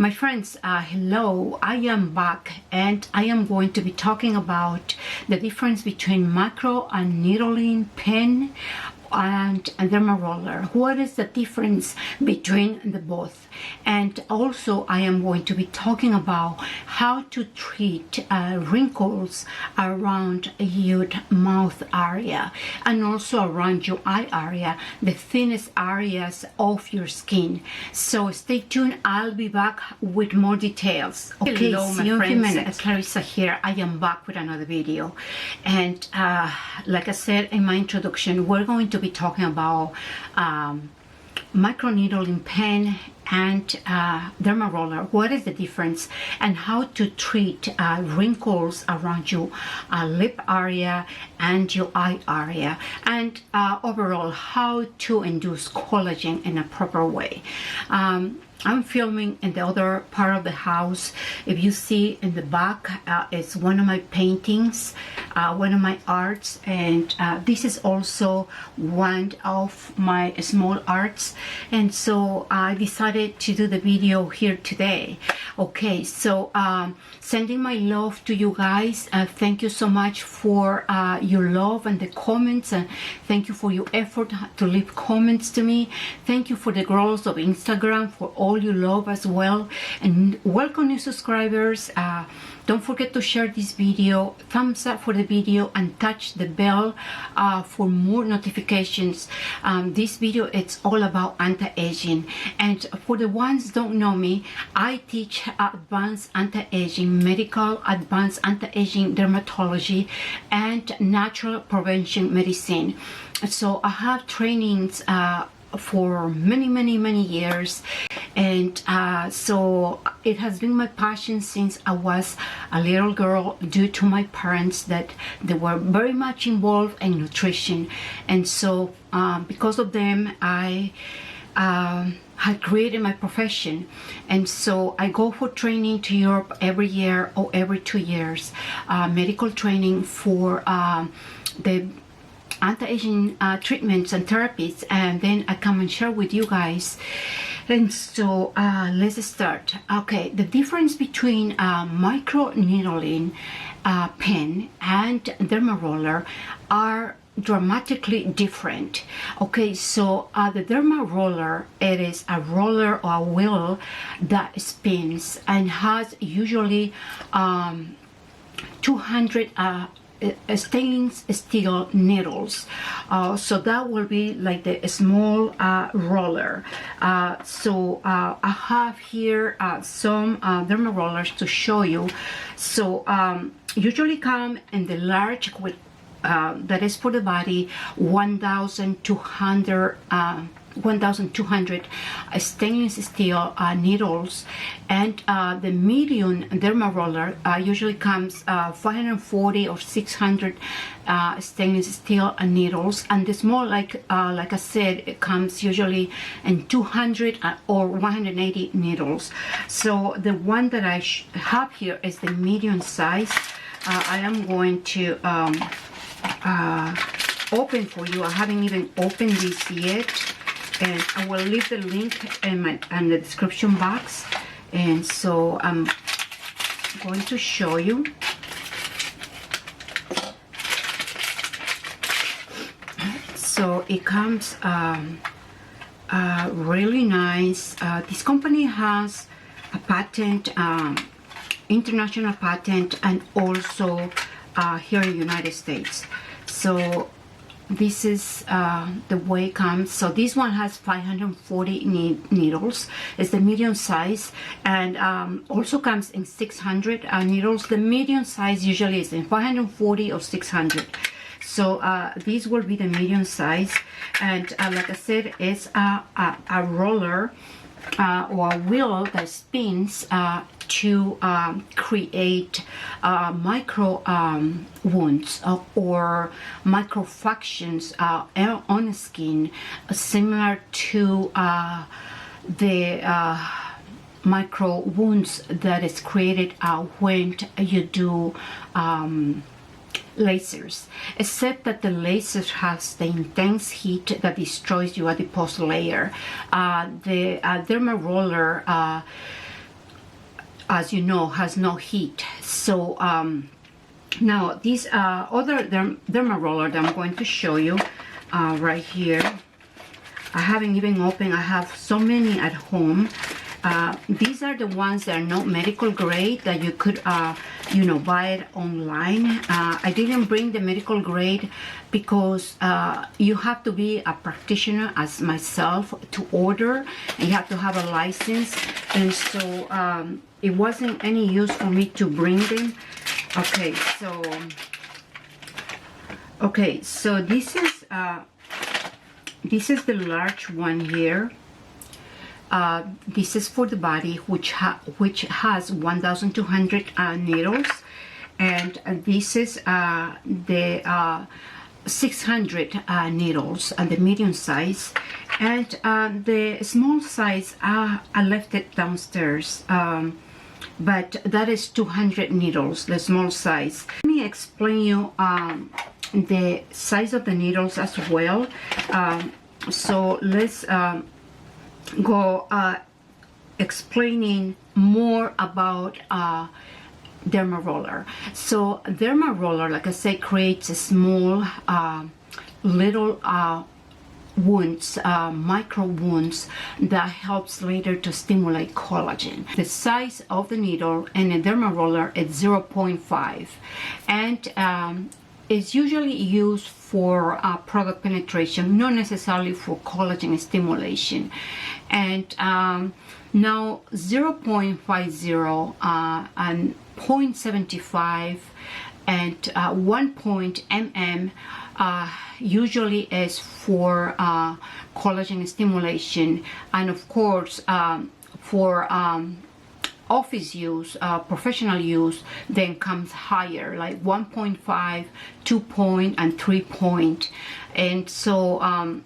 My friends, hello, I am back and I am going to be talking about the difference between microneedling pen and derma roller. What is the difference between the both? And also I am going to be talking about how to treat wrinkles around your mouth area and also around your eye area, the thinnest areas of your skin. So stay tuned, I'll be back with more details. Okay, hello my friends, Clarissa here. I am back with another video, and like I said in my introduction, we're going to be talking about microneedling pen and derma roller. What is the difference and how to treat wrinkles around your lip area and your eye area, and overall how to induce collagen in a proper way. I'm filming in the other part of the house. If you see in the back, it's one of my paintings, one of my arts, and this is also one of my small arts, and so I decided to do the video here today. Okay, so sending my love to you guys. Thank you so much for your love and the comments, and thank you for your effort to leave comments to me. Thank you for the girls of Instagram for all your love as well, and welcome new subscribers. Don't forget to share this video, thumbs up for the video, and touch the bell for more notifications. This video, it's all about anti-aging, and for the ones who don't know me, I teach advanced anti-aging, medical advanced anti-aging dermatology and natural prevention medicine. So I have trainings for many years, and so it has been my passion since I was a little girl, due to my parents that they were very much involved in nutrition, and so because of them I had created my profession. And so I go for training to Europe every year or every 2 years, medical training for the anti-aging treatments and therapies, and then I come and share with you guys. And so let's start. Okay, the difference between microneedling pen and derma roller are dramatically different. Okay, so the derma roller, it is a roller or a wheel that spins and has usually 200 stainless steel needles, so that will be like the small roller. So I have here some derma rollers to show you. So usually come in the large with that is for the body, 1,200 stainless steel needles, and the medium derma roller usually comes 540 or 600 stainless steel needles, and the small, like I said, it comes usually in 200 or 180 needles. So the one that I have here is the medium size. I am going to open for you. I haven't even opened this yet, and I will leave the link in the description box. And so I'm going to show you. So it comes really nice. This company has a patent, international patent, and also here in the United States. So this is the way it comes. So this one has 540 needles. It's the medium size, and also comes in 600 needles. The medium size usually is in 540 or 600. So this will be the medium size, and like I said, it's a roller or a wheel that spins to create micro wounds or microfractions on the skin, similar to the micro wounds that is created when you do lasers, except that the laser has the intense heat that destroys your adipose layer. The derma roller as you know, has no heat. So now these other derma roller that I'm going to show you right here, I haven't even opened. I have so many at home. These are the ones that are not medical grade, that you could you know, buy it online. I didn't bring the medical grade because you have to be a practitioner as myself to order, and you have to have a license, and so it wasn't any use for me to bring them. Okay, so this is the large one here. This is for the body, which has 1,200 needles, and this is the 600 needles, and the medium size, and the small size I left it downstairs, but that is 200 needles, the small size. Let me explain you the size of the needles as well. So let's go explaining more about derma roller. So derma roller, like I say, creates a small little wounds, micro wounds, that helps later to stimulate collagen. The size of the needle in a derma roller is 0.5, and is usually used for product penetration, not necessarily for collagen stimulation. And now 0.50 and 0.75 and 1 mm usually is for collagen stimulation, and of course for office use, professional use, then comes higher, like 1.5, 2 point, and 3 point. And so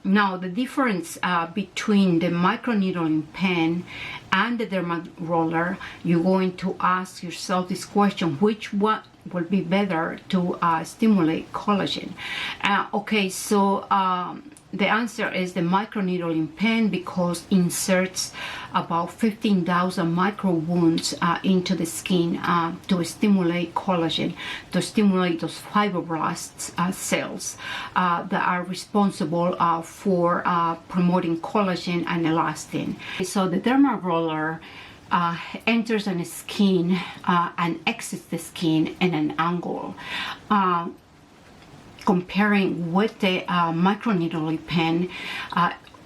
now the difference between the microneedling pen and the derma roller, you're going to ask yourself this question: which one will be better to stimulate collagen? Okay, so the answer is the microneedling pen, because it inserts about 15,000 micro wounds into the skin to stimulate collagen, to stimulate those fibroblasts cells that are responsible for promoting collagen and elastin. So the derma roller enters in the skin and exits the skin in an angle, comparing with the microneedling pen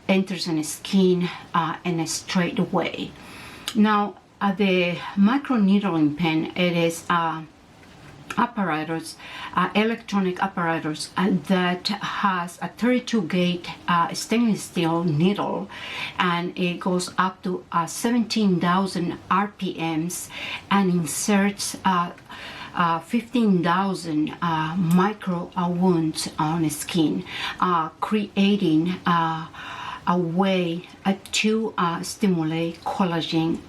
enters in the skin in a straight way. Now the microneedling pen, it is apparatus, electronic apparatus that has a 32 gauge stainless steel needle, and it goes up to 17,000 RPMs and inserts 15,000 micro wounds on the skin, creating a way to stimulate collagen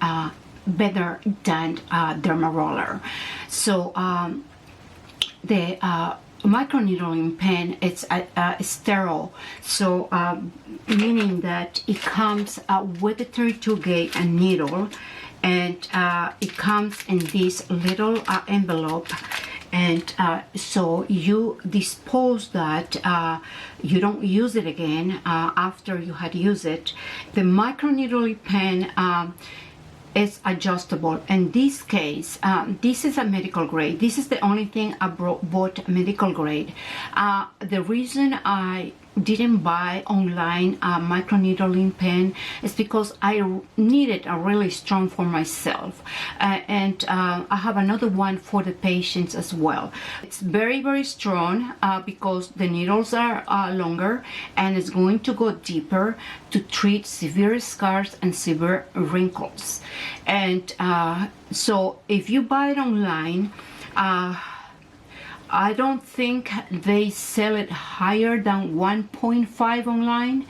better than derma roller. So the microneedling pen, it's sterile, so meaning that it comes with a 32 gauge needle, and it comes in this little envelope, and so you dispose that, you don't use it again after you had used it. The microneedling pen is adjustable. In this case, this is a medical grade. This is the only thing I bought medical grade. The reason I didn't buy online microneedling pen is because I needed a really strong for myself, and I have another one for the patients as well. It's very, very strong because the needles are longer, and it's going to go deeper to treat severe scars and severe wrinkles. And so if you buy it online, I don't think they sell it higher than 1.5 online.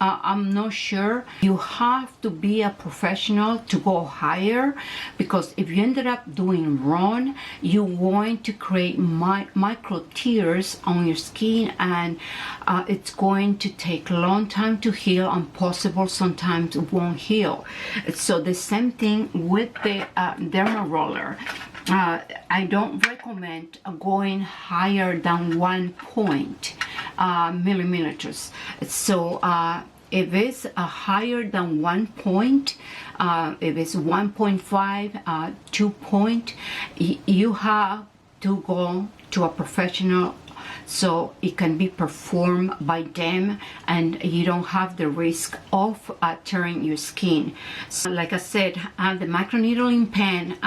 I'm not sure. You have to be a professional to go higher, because if you ended up doing wrong, you're going to create micro tears on your skin, and it's going to take a long time to heal, and possible sometimes it won't heal. So the same thing with the derma roller. I don't recommend going higher than 1 millimeters. So if it's higher than 1 point, if it's 1.5, 2 point, you have to go to a professional, so it can be performed by them, and you don't have the risk of tearing your skin. So like I said, the microneedling pen,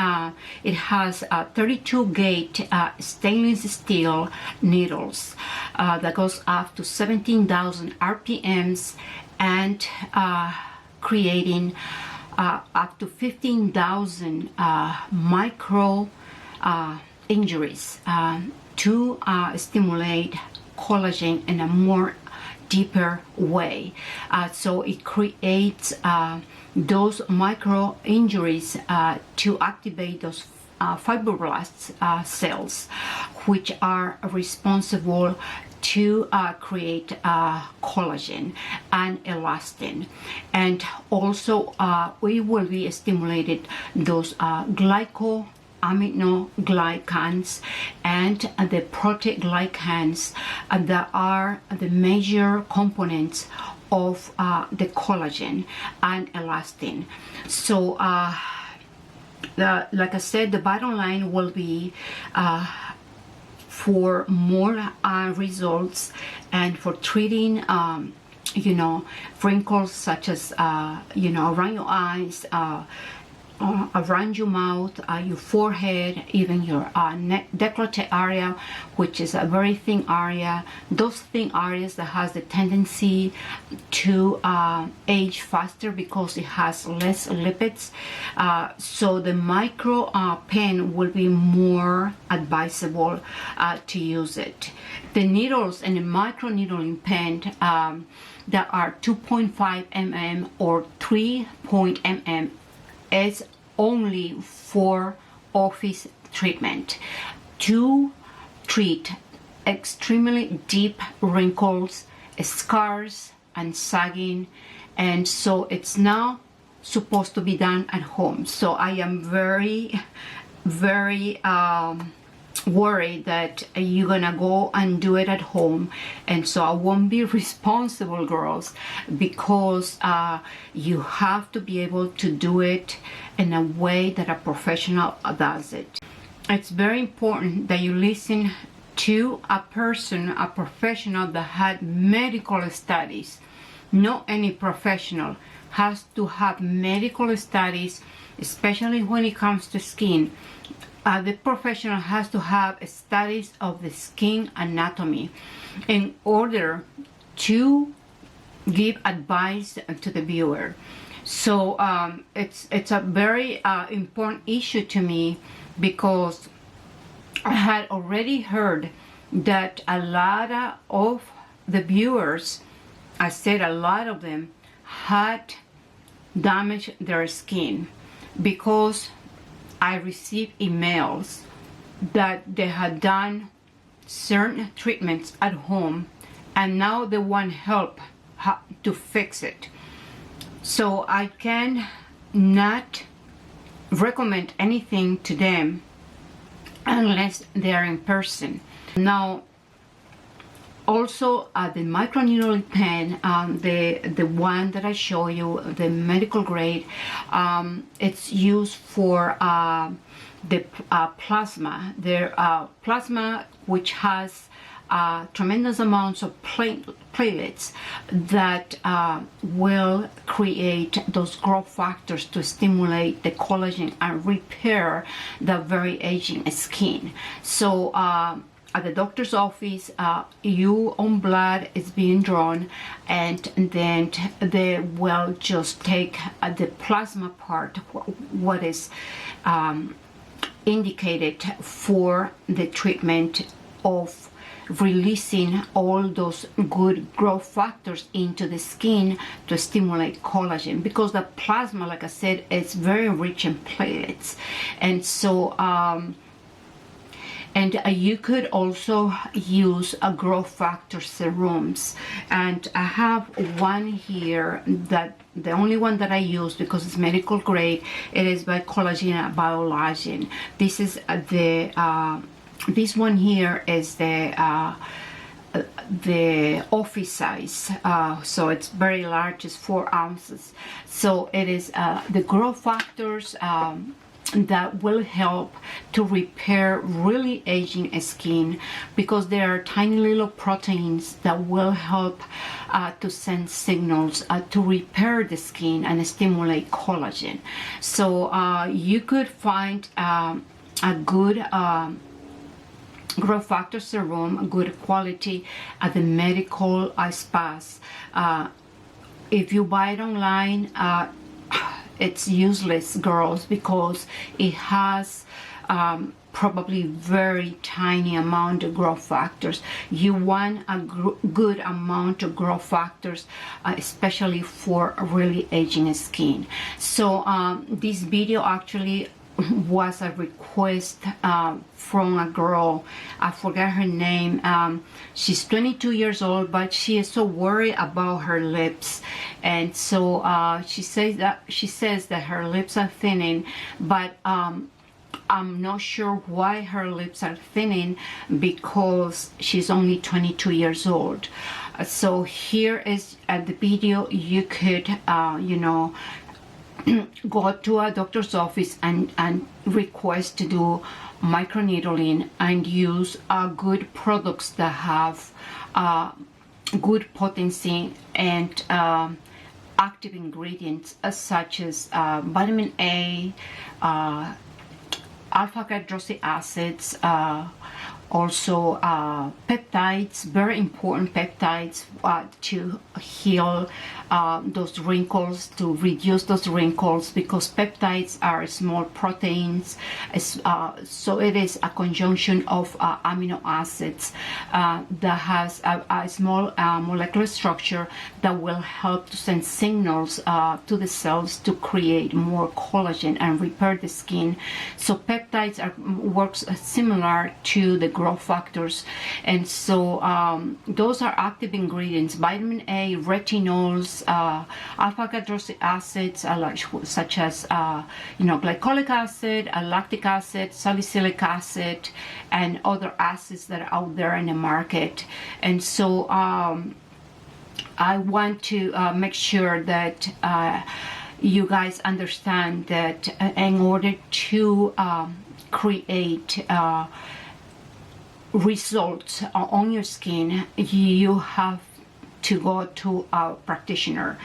it has 32 gauge stainless steel needles that goes up to 17,000 RPMs, and creating up to 15,000 micro injuries to stimulate collagen in a more deeper way. So it creates those micro injuries to activate those fibroblast cells, which are responsible to create collagen and elastin. And also we will be stimulated those aminoglycans and the proteoglycans that are the major components of the collagen and elastin. So like I said, the bottom line will be for more results and for treating wrinkles such as around your eyes, around your mouth, your forehead, even your neck décolleté area, which is a very thin area. Those thin areas that has the tendency to age faster because it has less lipids. So the micro pen will be more advisable to use it. The needles in the microneedling pen that are 2.5 mm or 3 mm is only for office treatment, to treat extremely deep wrinkles, scars, and sagging. And so it's now supposed to be done at home. So I am very worried that you're gonna go and do it at home, and so I won't be responsible, girls, because you have to be able to do it in a way that a professional does it. It's very important that you listen to a person, a professional that had medical studies. Not any professional has to have medical studies, especially when it comes to skin. The professional has to have studies of the skin anatomy in order to give advice to the viewer. So it's a very important issue to me, because I had already heard that a lot of the viewers, I said a lot of them, had damaged their skin because I received emails that they had done certain treatments at home, and now they want help to fix it. So I can not recommend anything to them unless they are in person. Now, also the microneedling pen, the one that I show you, the medical grade, it's used for the plasma. The plasma, which has tremendous amounts of platelets that will create those growth factors to stimulate the collagen and repair the very aging skin. So at the doctor's office, your own blood is being drawn, and then they will just take the plasma part, what is indicated for the treatment of releasing all those good growth factors into the skin to stimulate collagen, because the plasma, like I said, is very rich in platelets. And so you could also use a growth factor serums, and I have one here that the only one that I use because it's medical grade. It is by Collagen Biologen. This is this one here is the office size, so it's very large, it's 4 ounces. So it is the growth factors that will help to repair really aging skin, because there are tiny little proteins that will help to send signals to repair the skin and stimulate collagen. So you could find a good growth factor serum, good quality, at the medical spas. If you buy it online, it's useless, girls, because it has probably very tiny amount of growth factors. You want a good amount of growth factors, especially for really aging skin. So this video actually was a request from a girl. I forget her name. She's 22 years old, but she is so worried about her lips, and so she says that her lips are thinning, but I'm not sure why her lips are thinning, because she's only 22 years old. So here is the video. You could you know, go to a doctor's office and request to do microneedling and use good products that have good potency and active ingredients such as vitamin A, alpha-hydroxy acids, also peptides, very important peptides to heal those wrinkles, to reduce those wrinkles, because peptides are small proteins. So it is a conjunction of amino acids that has a small molecular structure that will help to send signals to the cells to create more collagen and repair the skin. So peptides works similar to the growth factors, and so those are active ingredients: vitamin A, retinols, alpha-hydroxy acids such as you know, glycolic acid, lactic acid, salicylic acid, and other acids that are out there in the market. And so I want to make sure that you guys understand that in order to create results on your skin, you have to go to a practitioner.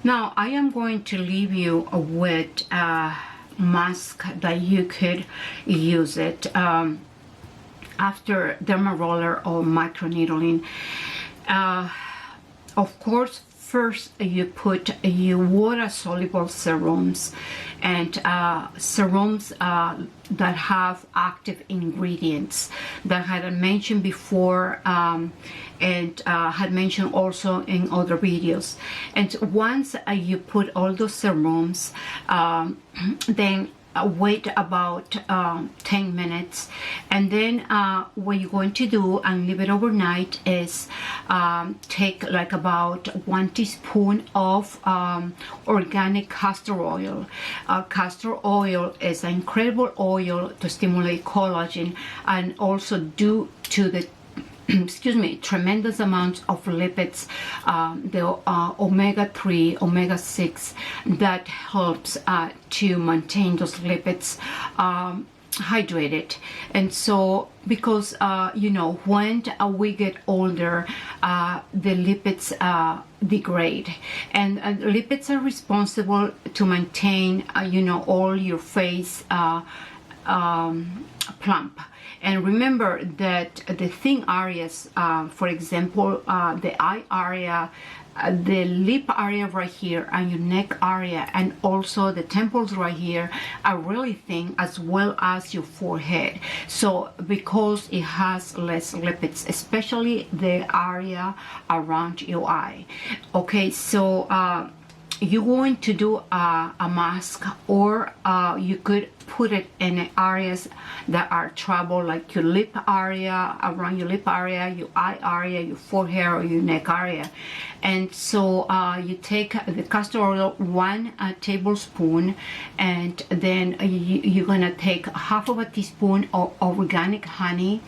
Now I am going to leave you with a mask that you could use it after derma roller or microneedling. Of course, first you put your water soluble serums, and serums that have active ingredients that I had mentioned before, and had mentioned also in other videos. And once you put all those serums, then wait about 10 minutes, and then what you're going to do and leave it overnight is take like about 1 teaspoon of organic castor oil. Castor oil is an incredible oil to stimulate collagen, and also due to the excuse me, tremendous amounts of lipids, the omega-3, omega-6, that helps to maintain those lipids hydrated. And so because you know, when we get older, the lipids degrade, and lipids are responsible to maintain you know, all your face plump. And remember that the thin areas, for example, the eye area, the lip area right here, and your neck area, and also the temples right here are really thin, as well as your forehead. So because it has less lipids, especially the area around your eye. Okay, so you're going to do a mask, or you could put it in areas that are trouble, like your lip area, around your lip area, your eye area, your forehead, or your neck area. And so you take the castor oil, 1 tablespoon, and then you're gonna take half of a teaspoon of organic honey,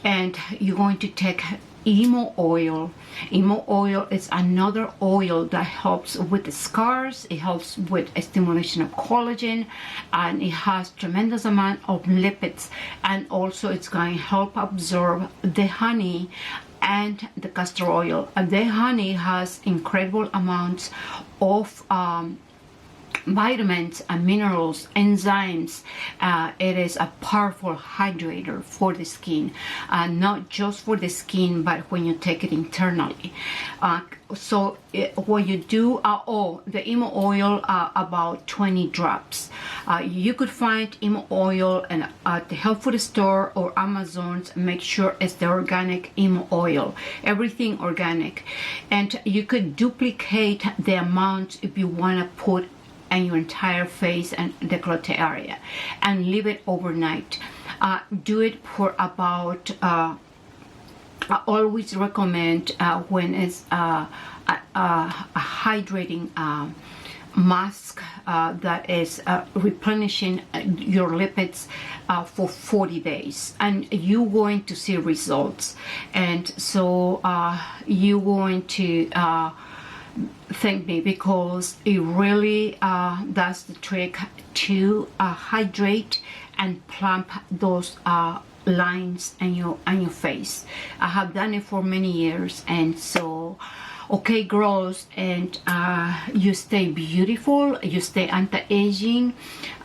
and you're going to take emo oil. Emo oil is another oil that helps with the scars. It helps with a stimulation of collagen, and it has tremendous amount of lipids, and also it's going to help absorb the honey and the castor oil. And the honey has incredible amounts of vitamins and minerals, enzymes. It is a powerful hydrator for the skin, not just for the skin, but when you take it internally. What you do, the emo oil, about 20 drops. You could find emo oil at the health food store or Amazon's. Make sure it's the organic emo oil, everything organic. And you could duplicate the amount if you want to put and your entire face and décolleté area, and leave it overnight. Do it for about, I always recommend when it's a hydrating mask that is replenishing your lipids for 40 days, and you're going to see results. And so you're going to thank me, because it really does the trick to hydrate and plump those lines in your face. I have done it for many years. And so, okay, girls, and you stay beautiful, you stay anti-aging.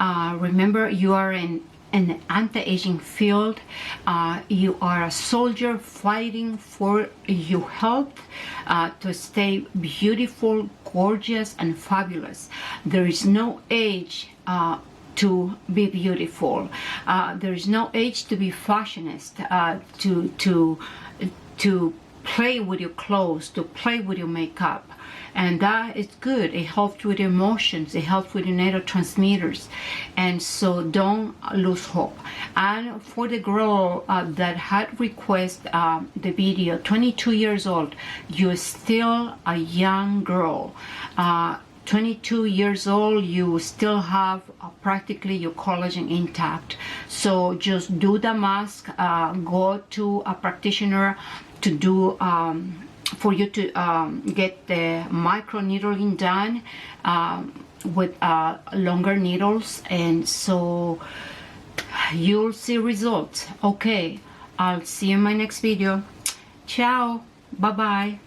Remember, you are in the anti-aging field. You are a soldier fighting for your health, to stay beautiful, gorgeous, and fabulous. There is no age to be beautiful. There is no age to be fashionist, to play with your clothes, to play with your makeup. And that is good. It helps with emotions, it helps with your neurotransmitters. And so don't lose hope. And for the girl that had requested the video, 22 years old, you're still a young girl. 22 years old, you still have practically your collagen intact. So just do the mask, go to a practitioner to do for you to get the microneedling done with longer needles, and so you'll see results. Okay, I'll see you in my next video. Ciao, bye bye.